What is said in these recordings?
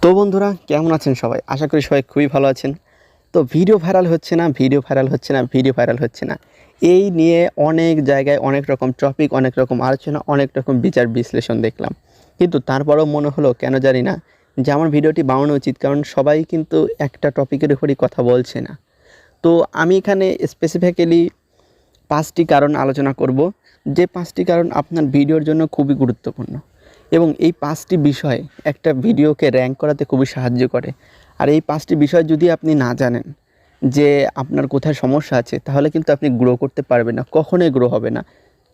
তো বন্ধুরা কেমন আছেন সবাই? আশা করি সবাই খুবই ভালো আছেন। তো ভিডিও ভাইরাল হচ্ছে না, ভিডিও ভাইরাল হচ্ছে না। এই নিয়ে অনেক জায়গায় অনেক রকম টপিক, অনেক রকম আলোচনা, অনেক রকম বিচার বিশ্লেষণ দেখলাম। কিন্তু তারপরেও মনে হলো কেন জানি না যে আমার ভিডিওটি বানানো উচিত, কারণ সবাই কিন্তু একটা টপিকের উপরই কথা বলছে না। তো আমি এখানে স্পেসিফিক্যালি 5টি কারণ আলোচনা করব, যে 5টি কারণ আপনার ভিডিওর জন্য খুবই গুরুত্বপূর্ণ এবং এই 5টি বিষয় একটা ভিডিওকে র্যাঙ্ক করাতে খুবই সাহায্য করে। আর এই 5টি বিষয় যদি আপনি না জানেন যে আপনার কোথায় সমস্যা আছে, তাহলে কিন্তু আপনি গ্রো করতে পারবেন না, কখনোই গ্রো হবে না।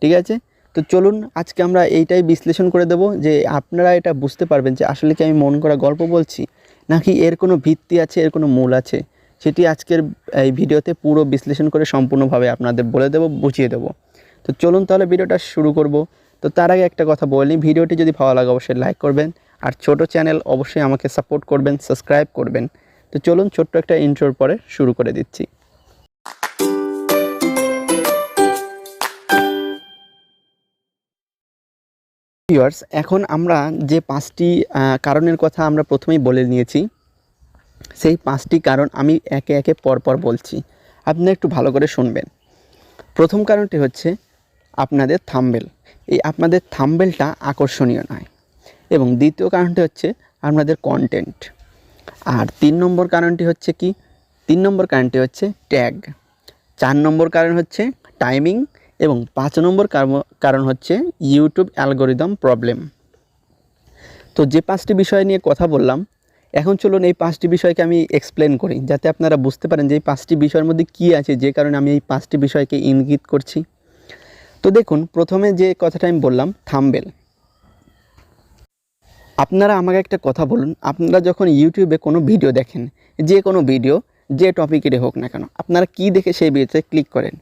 ঠিক আছে? তো চলুন আজকে আমরা এইটাই বিশ্লেষণ করে দেব যে আপনারা এটা বুঝতে পারবেন যে আসলে কি আমি মন করা গল্প বলছি, নাকি এর কোনো ভিত্তি আছে, এর কোনো মূল আছে। সেটি আজকের এই ভিডিওতে পুরো বিশ্লেষণ করে সম্পূর্ণভাবে আপনাদের বলে দেব, বুঝিয়ে দেব। তো চলুন তাহলে ভিডিওটা শুরু করব। তো তার আগে একটা কথা বলি, ভিডিওটি যদি ভালো লাগে অবশ্যই লাইক করবেন, আর ছোট চ্যানেল অবশ্যই আমাকে সাপোর্ট করবেন, সাবস্ক্রাইব করবেন। তো চলুন ছোট্ট একটা ইন্ট্রোর পরে শুরু করে দিচ্ছি। ভিউয়ার্স, এখন আমরা যে 5টি কারণের কথা আমরা প্রথমেই বলে নিয়েছি, সেই 5টি কারণ আমি একে একে পরপর বলছি, আপনারা একটু ভালো করে শুনবেন। প্রথম কারণটি হচ্ছে আপনাদের থাম্বনেল। এই আপনাদের থাম্বনেলটা আকর্ষণীয় নয়। এবং দ্বিতীয় কারণটি হচ্ছে আপনাদের কন্টেন্ট। আর 3 নম্বর কারণটি হচ্ছে কি? 3 নম্বর কারণটি হচ্ছে ট্যাগ। 4 নম্বর কারণ হচ্ছে টাইমিং এবং 5 নম্বর কারণ হচ্ছে ইউটিউব অ্যালগরিদম প্রবলেম। তো যে 5টি বিষয় নিয়ে কথা বললাম, এখন চলুন এই 5টি বিষয়কে আমি এক্সপ্লেন করি, যাতে আপনারা বুঝতে পারেন যে এই 5টি বিষয়ের মধ্যে কী আছে, যে কারণে আমি এই 5টি বিষয়কে ইঙ্গিত করছি। তো দেখুন, প্রথমে যে কথাটা আমি বললাম থাম্বনেল। আপনারা আমাকে একটা কথা বলুন, আপনারা যখন ইউটিউবে কোনো ভিডিও দেখেন, যে কোনো ভিডিও, যে টপিকেরই হোক না কেন, আপনারা কি দেখে সেই ভিডিওতে ক্লিক করেন?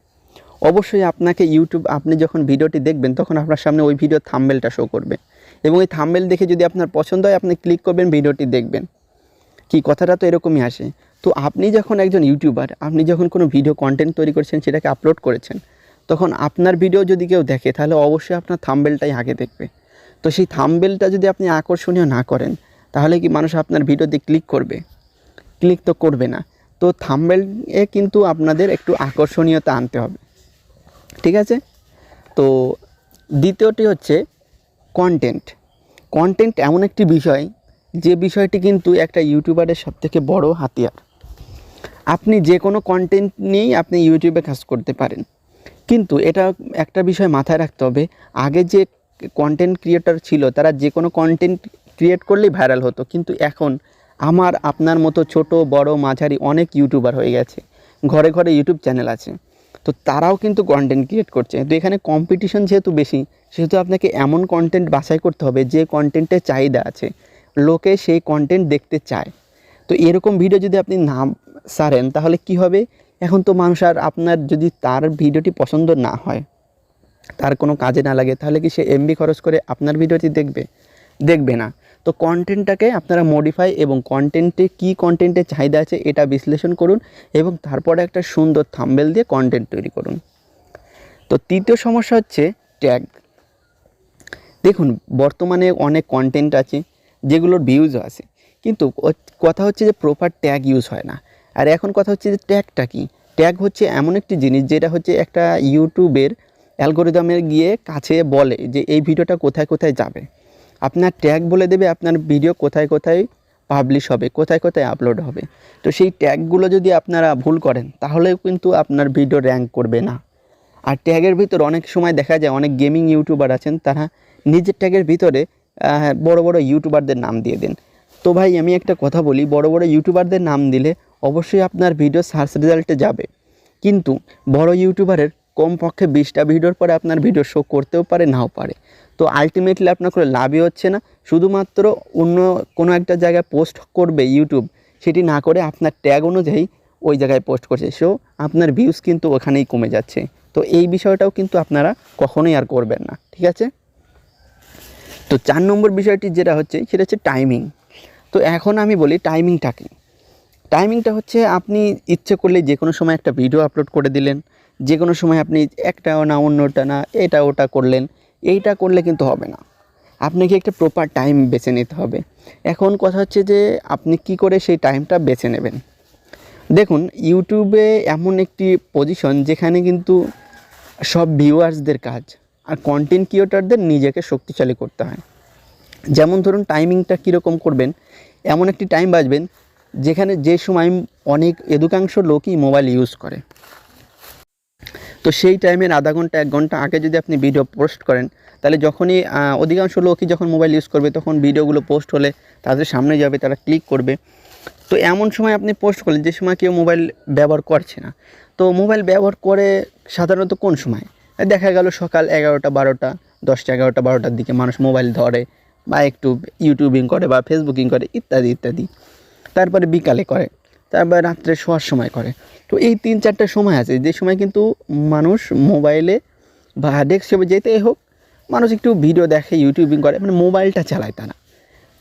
অবশ্যই আপনাকে আপনি যখন ভিডিওটি দেখবেন তখন আপনার সামনে ওই ভিডিওর থাম্বনেলটা শো করবে, এবং এই থাম্বনেল দেখে যদি আপনার পছন্দ হয় আপনি ক্লিক করবেন, ভিডিওটি দেখবেন। কি কথাটা তো এরকমই আসে। তো আপনি যখন একজন ইউটিউবার, আপনি যখন কোনো ভিডিও কন্টেন্ট তৈরি করেছেন, সেটাকে আপলোড করেছেন, তখন আপনার ভিডিও যদি কেউ দেখে তাহলে অবশ্যই আপনার থাম্বনেলটাই আগে দেখবে। তো সেই থাম্বনেলটা যদি আপনি আকর্ষণীয় না করেন, তাহলে কি মানুষ আপনার ভিডিওতে ক্লিক করবে? ক্লিক তো করবে না। তো থাম্বনেলে কিন্তু আপনাদের একটু আকর্ষণীয়তা আনতে হবে। ঠিক আছে? তো দ্বিতীয়টি হচ্ছে কন্টেন্ট। কন্টেন্ট এমন একটি বিষয়, যে বিষয়টি কিন্তু একটা ইউটিউবারের সবথেকে বড় হাতিয়ার। আপনি যে কোনো কন্টেন্ট নিয়েই আপনি ইউটিউবে কাজ করতে পারেন, কিন্তু এটা একটা বিষয় মাথায় রাখতে হবে, আগে যে কন্টেন্ট ক্রিয়েটর ছিল তারা যে কোনো কন্টেন্ট ক্রিয়েট করলেই ভাইরাল হতো, কিন্তু এখন আমার আপনার মতো ছোট বড় মাঝারি অনেক ইউটিউবার হয়ে গেছে, ঘরে ঘরে ইউটিউব চ্যানেল আছে। তো তারাও কিন্তু কন্টেন্ট ক্রিয়েট করছে। তো এখানে কম্পিটিশন যেহেতু বেশি, সেহেতু আপনাকে এমন কন্টেন্ট বাছাই করতে হবে যে কন্টেন্টের চাহিদা আছে, লোকে সেই কন্টেন্ট দেখতে চায়। তো এরকম ভিডিও যদি আপনি না ছাড়েন তাহলে কি হবে? এখন তো মানুষ আর আপনার যদি তার ভিডিওটি পছন্দ না হয়, তার কোনো কাজে না লাগে, তাহলে কি সে এমবি খরচ করে আপনার ভিডিওটি দেখবে? দেখবে না। তো কন্টেন্টটাকে আপনারা মডিফাই এবং কী কন্টেন্টের চাহিদা আছে এটা বিশ্লেষণ করুন, এবং তারপরে একটা সুন্দর থাম্বনেল দিয়ে কন্টেন্ট তৈরি করুন। তো তৃতীয় সমস্যা হচ্ছে ট্যাগ। দেখুন, বর্তমানে অনেক কন্টেন্ট আছে যেগুলোর ভিউজও আছে, কিন্তু কথা হচ্ছে যে প্রপার ট্যাগ ইউজ হয় না। আর এখন কথা হচ্ছে যে ট্যাগটা কী? ট্যাগ হচ্ছে এমন একটি জিনিস যেটা হচ্ছে একটা ইউটিউবের অ্যালগরিদমের গিয়ে কাছে বলে যে এই ভিডিওটা কোথায় কোথায় যাবে। আপনার ট্যাগ বলে দেবে আপনার ভিডিও কোথায় কোথায় পাবলিশ হবে, কোথায় কোথায় আপলোড হবে। তো সেই ট্যাগগুলো যদি আপনারা ভুল করেন, তাহলেও কিন্তু আপনার ভিডিও র্যাঙ্ক করবে না। আর ট্যাগের ভিতর অনেক সময় দেখা যায় অনেক গেমিং ইউটিউবার আছেন, তারা নিজের ট্যাগের ভিতরে বড় বড় ইউটিউবারদের নাম দিয়ে দেন। তো ভাই আমি একটা কথা বলি, বড় বড় ইউটিউবারদের নাম দিলে অবশ্যই আপনার ভিডিও সার্চ রেজাল্টে যাবে, কিন্তু বড় ইউটিউবারের কমপক্ষে 20টা ভিডিওর পরে আপনার ভিডিও শো করতেও পারে, নাও পারে। তো আলটিমেটলি আপনার কোনো লাভই হচ্ছে না, শুধুমাত্র অন্য কোনো একটা জায়গায় পোস্ট করবে ইউটিউব, সেটি না করে আপনার ট্যাগ অনুযায়ী ওই জায়গায় পোস্ট করছে, সো আপনার ভিউজ কিন্তু ওখানেই কমে যাচ্ছে। তো এই বিষয়টাও কিন্তু আপনারা কখনোই আর করবেন না। ঠিক আছে? তো 4 নম্বর বিষয়টি যেটা হচ্ছে সেটা হচ্ছে টাইমিং। তো এখন আমি বলি টাইমিংটা কী। টাইমিংটা হচ্ছে আপনি ইচ্ছে করলে যে কোনো সময় একটা ভিডিও আপলোড করে দিলেন, যে কোনো সময় আপনি একটা না অন্যটা না এটা ওটা করলেন, এইটা করলে কিন্তু হবে না। আপনাকে একটা প্রপার টাইম বেছে নিতে হবে। এখন কথা হচ্ছে যে আপনি কি করে সেই টাইমটা বেছে নেবেন। দেখুন, ইউটিউবে এমন একটি পজিশন যেখানে কিন্তু সব ভিউয়ার্সদের কাজ আর কন্টেন্ট ক্রিয়েটরদের নিজেকে শক্তিশালী করতে হয়। যেমন ধরুন, টাইমিংটা কীরকম করবেন, এমন একটি টাইম বাছবেন যেখানে যে সময় অধিকাংশ লোকই মোবাইল ইউজ করে। তো সেই টাইমের আধা ঘন্টা 1 ঘন্টা আগে যদি আপনি ভিডিও পোস্ট করেন, তাহলে যখনই অধিকাংশ লোকই যখন মোবাইল ইউজ করবে তখন ভিডিওগুলো পোস্ট হলে তাদের সামনে যাবে, তারা ক্লিক করবে। তো এমন সময় আপনি পোস্ট করলেন যে সময় কেউ মোবাইল ব্যবহার করছে না। তো মোবাইল ব্যবহার করে সাধারণত কোন সময় দেখা গেল সকাল 11টা 12টা 10টা 11টা 12টার দিকে মানুষ মোবাইল ধরে বা একটু ইউটিউবিং করে বা ফেসবুকিং করে ইত্যাদি ইত্যাদি। তারপরে বিকালে করে, তারপরে রাত্রে শোয়ার সময় করে। তো এই 3-4টা সময় আছে যে সময় কিন্তু মানুষ মোবাইলে বা ডেস্কটপে যেতেই হোক মানুষ একটু ভিডিও দেখে, ইউটিউবিং করে, মানে মোবাইলটা চালায় তারা।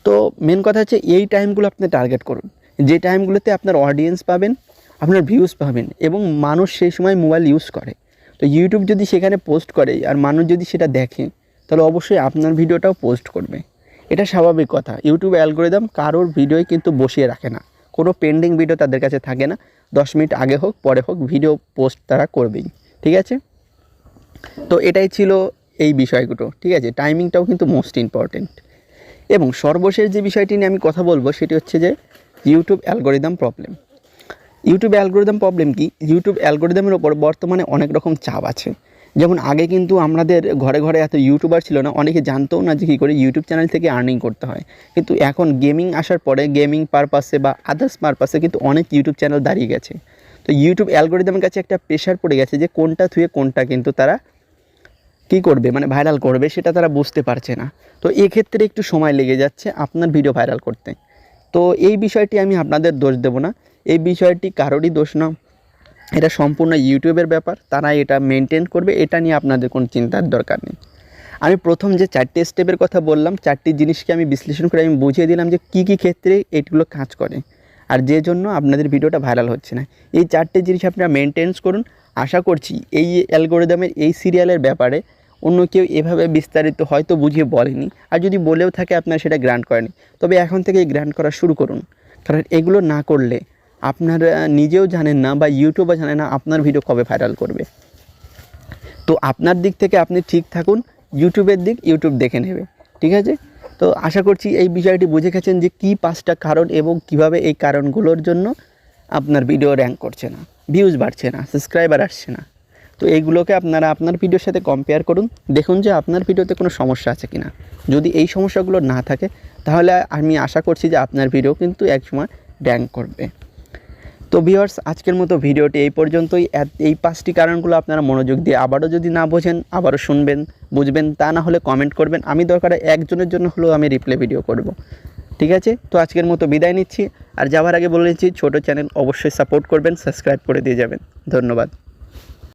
তো মেন কথা হচ্ছে এই টাইমগুলো আপনি টার্গেট করুন, যে টাইমগুলোতে আপনার অডিয়েন্স পাবেন, আপনার ভিউজ পাবেন এবং মানুষ সেই সময় মোবাইল ইউজ করে। তো ইউটিউব যদি সেখানে পোস্ট করে আর মানুষ যদি সেটা দেখে, তাহলে অবশ্যই আপনার ভিডিওটাও পোস্ট করবে। এটা স্বাভাবিক কথা। ইউটিউব অ্যালগরিদম কারোর ভিডিওই কিন্তু বসিয়ে রাখে না, কোনো পেন্ডিং ভিডিও তাদের কাছে থাকে না। 10 মিনিট আগে হোক পরে হোক ভিডিও পোস্ট তারা করবেই, ঠিক আছে। তো এটাই ছিল এই বিষয়গুলো, ঠিক আছে। টাইমিংটাও কিন্তু মোস্ট ইম্পর্টেন্ট। এবং সর্বশেষ যে বিষয়টি নিয়ে আমি কথা বলবো সেটি হচ্ছে যে YouTube algorithm problem. YouTube algorithm problem কি? ইউটিউব অ্যালগরিদমের ওপর বর্তমানে অনেক রকম চাপ আছে। যেমন আগে কিন্তু আমাদের ঘরে ঘরে এত ইউটিউবার ছিল না, অনেকে জানতেও না যে কী করে ইউটিউব চ্যানেল থেকে আর্নিং করতে হয়। কিন্তু এখন গেমিং আসার পরে গেমিং পারপাসে বা আদার্স পারপাসে কিন্তু অনেক ইউটিউব চ্যানেল দাঁড়িয়ে গেছে। তো ইউটিউব অ্যালগরিদমের কাছে একটা প্রেশার পড়ে গেছে যে কোনটা থুয়ে কোনটা কিন্তু তারা কী করবে, মানে ভাইরাল করবে, সেটা তারা বুঝতে পারছে না। তো এক্ষেত্রে একটু সময় লেগে যাচ্ছে আপনার ভিডিও ভাইরাল করতে। তো এই বিষয়টি আমি আপনাদের দোষ দেব না, এই বিষয়টি কারোরই দোষ না, এটা সম্পূর্ণ ইউটিউবের ব্যাপার। তারা এটা মেনটেন করবে, এটা নিয়ে আপনাদের কোনো চিন্তার দরকার নেই। আমি প্রথম যে 4টে স্টেপের কথা বললাম, 4টি জিনিসকে আমি বিশ্লেষণ করে আমি বুঝিয়ে দিলাম যে কী কী ক্ষেত্রে এইগুলো কাজ করে আর যে জন্য আপনাদের ভিডিওটা ভাইরাল হচ্ছে না। এই 4টে জিনিস আপনারা মেনটেন্স করুন। আশা করছি এই অ্যালগরিদমের এই সিরিয়ালের ব্যাপারে অন্য কেউ এভাবে বিস্তারিত হয়তো বুঝিয়ে বলেনি, আর যদি বলেও থাকে আপনারা সেটা গ্রান্ট করেনি, তবে এখন থেকে গ্রান্ট করা শুরু করুন। কারণ এগুলো না করলে আপনারা নিজেও জানেন না বা ইউটিউবও জানে না আপনার ভিডিও কবে ভাইরাল করবে। তো আপনার দিক থেকে আপনি ঠিক থাকুন, ইউটিউবের দিক ইউটিউব দেখে নেবে, ঠিক আছে। তো আশা করছি এই বিষয়টি বুঝে গেছেন যে কী 5টা কারণ এবং কিভাবে এই কারণগুলোর জন্য আপনার ভিডিও র্যাঙ্ক করছে না, ভিউজ বাড়ছে না, সাবস্ক্রাইবার আসছে না। তো এইগুলোকে আপনারা আপনার ভিডিওর সাথে কম্পেয়ার করুন, দেখুন যে আপনার ভিডিওতে কোনো সমস্যা আছে কিনা। যদি এই সমস্যাগুলো না থাকে তাহলে আমি আশা করছি যে আপনার ভিডিও কিন্তু একসময় র্যাঙ্ক করবে। তো ভিউয়ার্স, আজকের মতো ভিডিওটি এই পর্যন্তই। এই 5টি কারণগুলো আপনারা মনোযোগ দিয়ে আবারও যদি না বোঝেন আবারও শুনবেন, বুঝবেন, তা না হলে কমেন্ট করবেন। আমি দরকারে একজনের জন্য হলেও আমি রিপ্লাই ভিডিও করব, ঠিক আছে। তো আজকের মতো বিদায় নিচ্ছি। আর যাওয়ার আগে বলে নিচ্ছি, ছোটো চ্যানেল অবশ্যই সাপোর্ট করবেন, সাবস্ক্রাইব করে দিয়ে যাবেন। ধন্যবাদ।